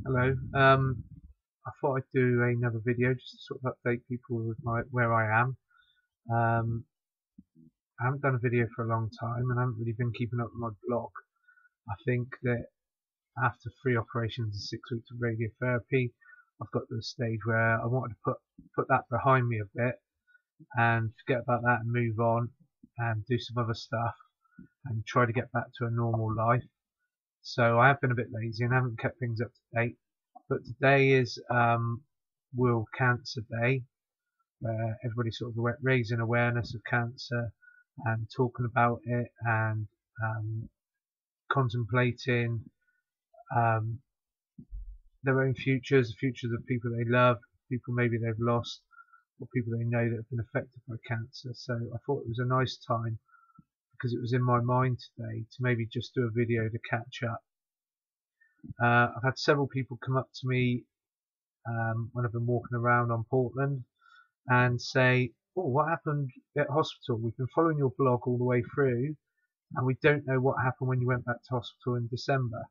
Hello. I thought I'd do another video just to sort of update people with where I am. Um, I haven't done a video for a long time, and I haven't really been keeping up with my blog. I think that after 3 operations and 6 weeks of radiotherapy, I've got to the stage where I wanted to put that behind me a bit and forget about that and move on and do some other stuff and try to get back to a normal life. So I have been a bit lazy and haven't kept things up to date. But today is World Cancer Day, where everybody's sort of raising awareness of cancer and talking about it and contemplating um, their own futures, the futures of people they love, people maybe they've lost, or people they know that have been affected by cancer. So I thought it was a nice time, because it was in my mind today, to maybe just do a video to catch up. I've had several people come up to me when I've been walking around on Portland and say, "Oh, what happened at hospital? We've been following your blog all the way through, and we don't know what happened when you went back to hospital in December."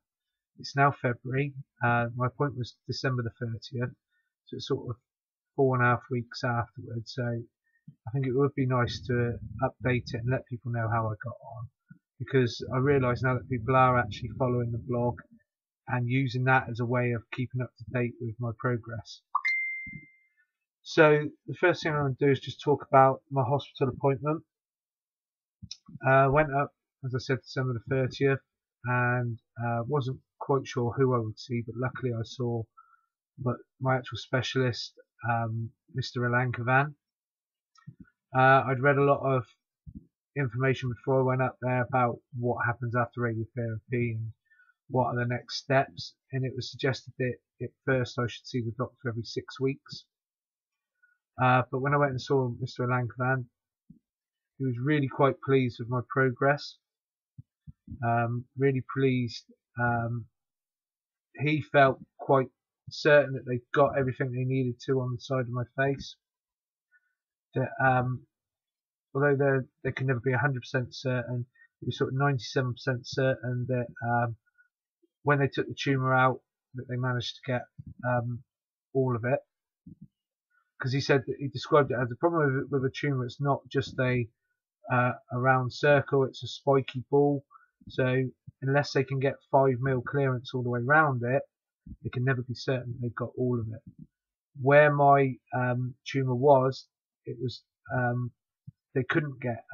It's now February. My appointment was December the 30th, so it's sort of 4.5 weeks afterwards. So I think it would be nice to update it and let people know how I got on, because I realise now that people are actually following the blog and using that as a way of keeping up to date with my progress. So the first thing I'm going to do is just talk about my hospital appointment. Went up, as I said, December the 30th, and wasn't quite sure who I would see, but luckily I saw my actual specialist, Mr. Alankavan. I'd read a lot of information before I went up there about what happens after radiotherapy and what are the next steps, and it was suggested that at first I should see the doctor every 6 weeks. But when I went and saw Mr. Alankavan, he was really quite pleased with my progress. Really pleased. He felt quite certain that they got everything they needed to on the side of my face. That although they can never be 100% certain, he was sort of 97% certain that when they took the tumour out, that they managed to get all of it. Because he said that he described it as a problem with a tumour. It's not just a round circle; it's a spiky ball. So unless they can get 5 mil clearance all the way around it, they can never be certain they've got all of it. Where my tumour was, it was they couldn't get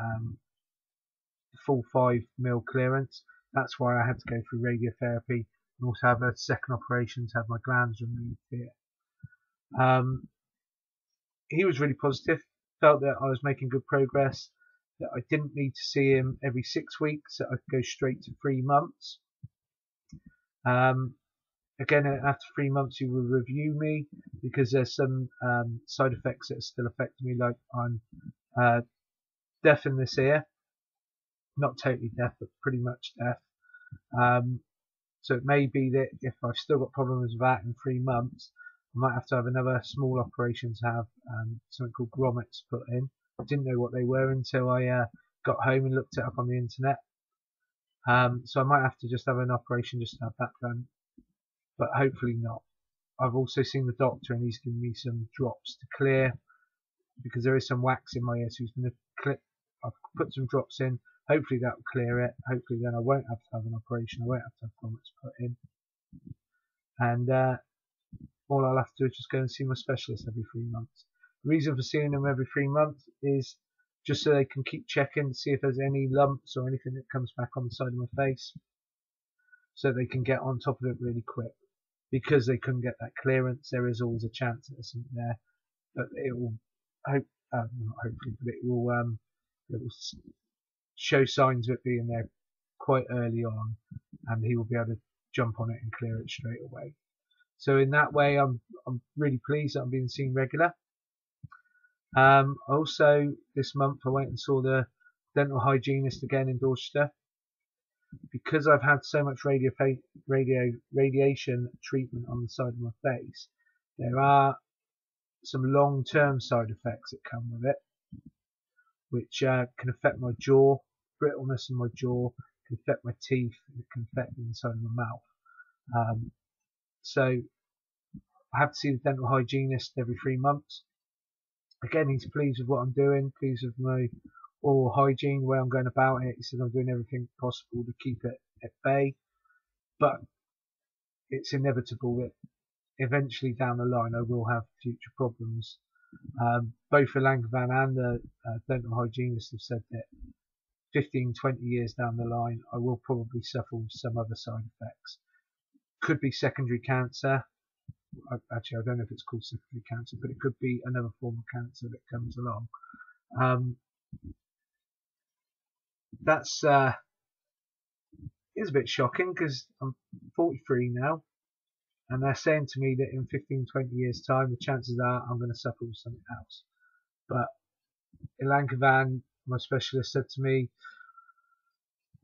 full 5 mil clearance. That's why I had to go through radiotherapy and also have a second operation to have my glands removed here. He was really positive, felt that I was making good progress, that I didn't need to see him every 6 weeks, that I could go straight to 3 months. Again, after 3 months, he will review me, because there's some side effects that are still affecting me, like I'm deaf in this ear. Not totally deaf, but pretty much deaf. So it may be that if I've still got problems with that in 3 months, I might have to have another small operation to have something called grommets put in. I didn't know what they were until I got home and looked it up on the internet. So I might have to just have an operation just to have that done, but hopefully not. I've also seen the doctor, and he's given me some drops to clear, because there is some wax in my ear, so he's going to clip. I've put some drops in. Hopefully that will clear it. Hopefully then I won't have to have an operation. I won't have to have grommets put in. And all I'll have to do is just go and see my specialist every 3 months. The reason for seeing them every 3 months is just so they can keep checking to see if there's any lumps or anything that comes back on the side of my face, so they can get on top of it really quick. Because they couldn't get that clearance, there is always a chance that there's something there, but it will not hopefully, but it will show signs of it being there quite early on, and he will be able to jump on it and clear it straight away. So in that way, I'm really pleased that I'm being seen regular. Also, this month I went and saw the dental hygienist again in Dorchester. Because I've had so much radiation treatment on the side of my face, there are some long-term side effects that come with it, which can affect my jaw, brittleness in my jaw, can affect my teeth, it can affect the inside of my mouth. So I have to see the dental hygienist every 3 months. Again, he's pleased with what I'm doing, pleased with my oral hygiene, the way I'm going about it. He says I'm doing everything possible to keep it at bay, but it's inevitable that eventually down the line I will have future problems. Both the Langervan and the dental hygienist have said that 15, 20 years down the line I will probably suffer with some other side effects. Could be secondary cancer. Actually, I don't know if it's called secondary cancer, but it could be another form of cancer that comes along. That's is a bit shocking because I'm 43 now, and they're saying to me that in 15, 20 years time the chances are I'm going to suffer with something else. But in Langervan, my specialist said to me,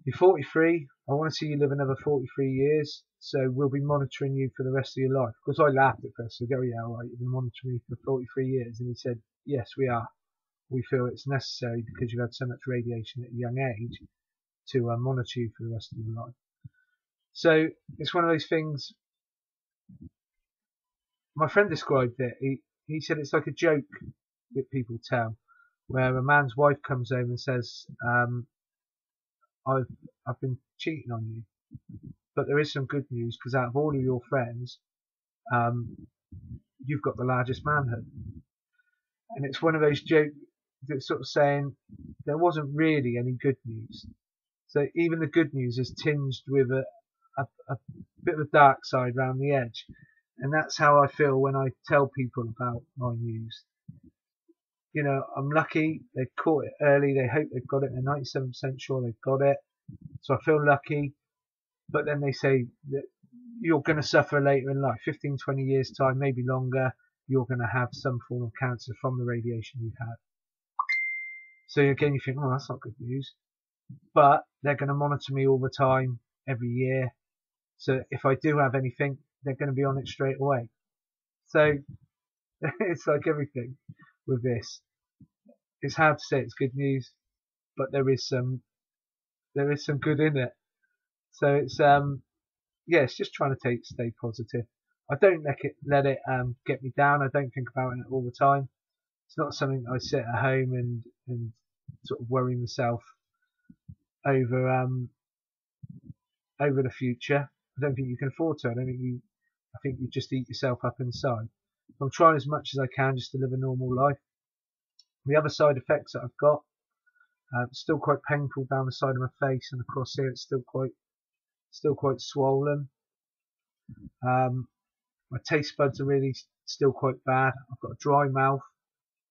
"You're 43, I want to see you live another 43 years, so we'll be monitoring you for the rest of your life." Because I laughed at first, I go, "Yeah, all right, you've been monitoring me for 43 years." And he said, "Yes, we are. We feel it's necessary because you've had so much radiation at a young age to monitor you for the rest of your life." So it's one of those things. My friend described it. He said it's like a joke that people tell, where a man's wife comes home and says, I've been cheating on you, but there is some good news because out of all of your friends, you've got the largest manhood." And it's one of those jokes that's sort of saying there wasn't really any good news. So even the good news is tinged with a bit of a dark side around the edge. And that's how I feel when I tell people about my news. You know, I'm lucky they've caught it early. They hope they've got it. They're 97% sure they've got it. So I feel lucky. But then they say that you're going to suffer later in life. 15, 20 years time, maybe longer, you're going to have some form of cancer from the radiation you've had. So again, you think, oh, that's not good news. But they're going to monitor me all the time, every year. So if I do have anything, they're going to be on it straight away. So it's like everything with this. It's hard to say it's good news, but there is some good in it. So it's yeah, it's just trying to stay positive. I don't let it get me down. I don't think about it all the time. It's not something I sit at home and sort of worry myself over over the future. I don't think you can afford to. I think you just eat yourself up inside. I'm trying as much as I can just to live a normal life. The other side effects that I've got, still quite painful down the side of my face and across here. It's still quite swollen. My taste buds are really still quite bad. I've got a dry mouth,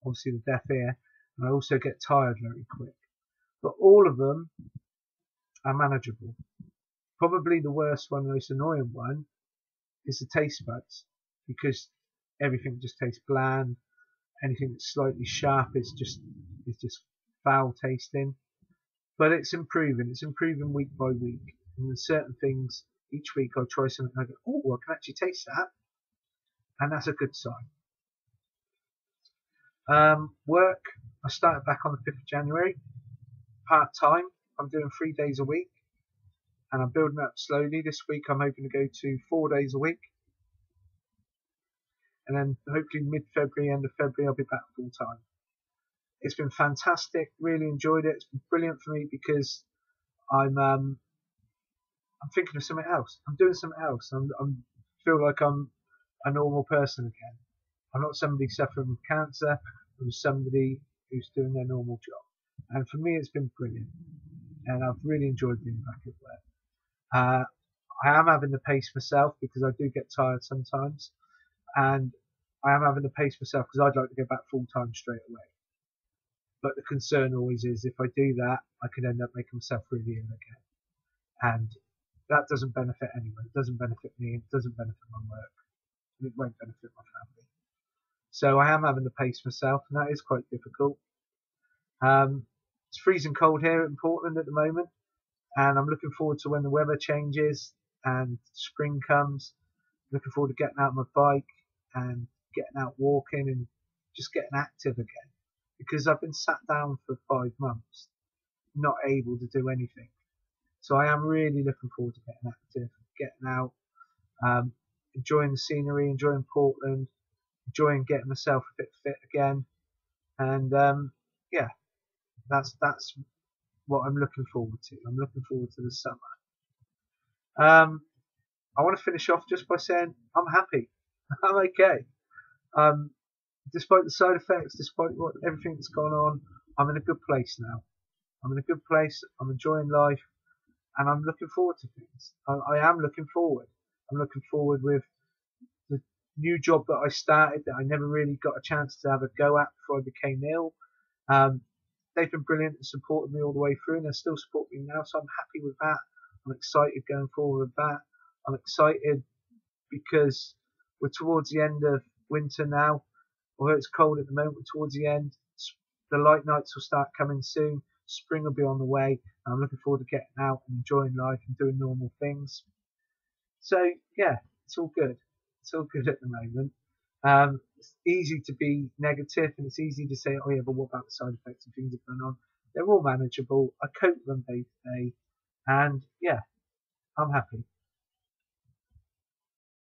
obviously the deaf ear, and I also get tired very quick. But all of them are manageable. Probably the worst one, the most annoying one, is the taste buds, because everything just tastes bland. Anything that's slightly sharp is just foul tasting. But it's improving. It's improving week by week. And there's certain things each week I try something and I go, oh, I can actually taste that, and that's a good sign. Work. I started back on the 5th of January. Part time. I'm doing 3 days a week, and I'm building up slowly. This week I'm hoping to go to 4 days a week. And then hopefully mid-February, end of February, I'll be back full time. It's been fantastic. Really enjoyed it. It's been brilliant for me because I'm thinking of something else. I'm doing something else. I feel like I'm a normal person again. I'm not somebody suffering with cancer. I'm somebody who's doing their normal job. And for me, it's been brilliant. And I've really enjoyed being back at work. I am having to pace myself because I do get tired sometimes. And I am having to pace myself because I'd like to go back full time straight away. But the concern always is if I do that, I could end up making myself really ill again. And that doesn't benefit anyone. It doesn't benefit me. It doesn't benefit my work. It won't benefit my family. So I am having to pace myself, and that is quite difficult. It's freezing cold here in Portland at the moment, and I'm looking forward to when the weather changes and spring comes. Looking forward to getting out on my bike and getting out walking and just getting active again, because I've been sat down for 5 months, not able to do anything. So I am really looking forward to getting active, getting out. enjoying the scenery, enjoying Portland, enjoying getting myself a bit fit again, and yeah, that's what I'm looking forward to. I'm looking forward to the summer. I want to finish off just by saying I'm happy. I'm okay. Um, Despite the side effects, despite everything that's gone on, I'm in a good place now. I'm in a good place. I'm enjoying life, and I'm looking forward to things. I am looking forward. I'm looking forward with the new job that I started that I never really got a chance to have a go at before I became ill. Um, they've been brilliant and supported me all the way through, and they still support me now. So I'm happy with that. I'm excited going forward with that. I'm excited because we're towards the end of winter now. Although it's cold at the moment, we're towards the end. The light nights will start coming soon. Spring will be on the way. And I'm looking forward to getting out and enjoying life and doing normal things. So yeah, it's all good. It's all good at the moment. It's easy to be negative, and it's easy to say, oh yeah, but what about the side effects and things that are going on? They're all manageable. I cope with them day to day, and yeah, I'm happy.